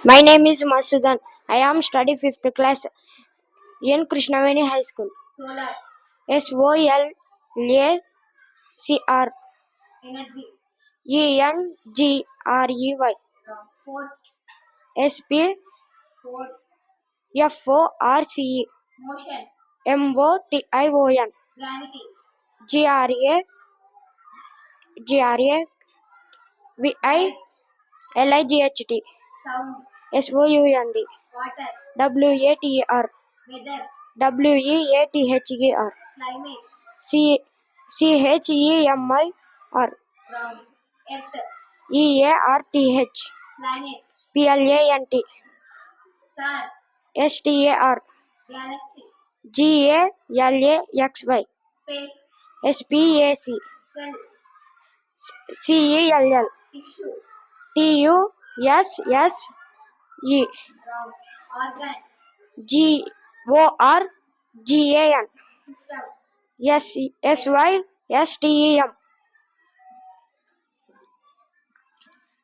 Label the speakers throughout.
Speaker 1: My name is Masudan. I am studying 5th class in Krishnaveni High School.
Speaker 2: Solar.
Speaker 1: SOLACR.
Speaker 2: Energy.
Speaker 1: ENGREY.
Speaker 2: Force.
Speaker 1: SP.
Speaker 2: Force.
Speaker 1: FORCE.
Speaker 2: Motion.
Speaker 1: MOTION.
Speaker 2: Gravity.
Speaker 1: GRA
Speaker 2: Light.
Speaker 1: VILIGHT.
Speaker 2: Sound.
Speaker 1: SOUND.
Speaker 2: Water.
Speaker 1: WATER.
Speaker 2: Weather.
Speaker 1: WEATHER.
Speaker 2: Climate.
Speaker 1: CHEMIR.
Speaker 2: Ground. Earth.
Speaker 1: EARTH.
Speaker 2: Planet.
Speaker 1: PLANT.
Speaker 2: Star.
Speaker 1: STAR.
Speaker 2: Galaxy.
Speaker 1: GALAXY.
Speaker 2: Space.
Speaker 1: SPAC.
Speaker 2: Cell.
Speaker 1: CELL.
Speaker 2: Tissue.
Speaker 1: TUSSE.
Speaker 2: Wrong. Organ.
Speaker 1: GORGAN.
Speaker 2: System.
Speaker 1: SYSTEM.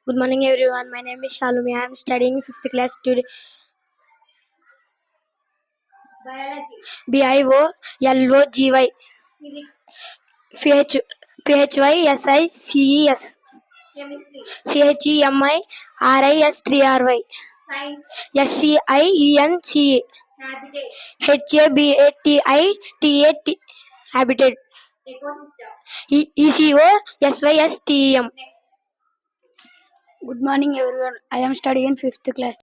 Speaker 3: Good morning, everyone. My name is Shalumi. I am studying 5th class today.
Speaker 2: Biology.
Speaker 3: BIOLOGY.
Speaker 2: Physics.
Speaker 3: PHYSICES.
Speaker 2: Chemistry.
Speaker 3: CHEMIRIS3RY.
Speaker 2: Science.
Speaker 3: SCIENCE.
Speaker 2: Habitat.
Speaker 3: HABATITAT. Habitat.
Speaker 2: Ecosystem.
Speaker 3: ECOSYSTEM.
Speaker 2: Next.
Speaker 3: Good morning, everyone. I am studying 5th class.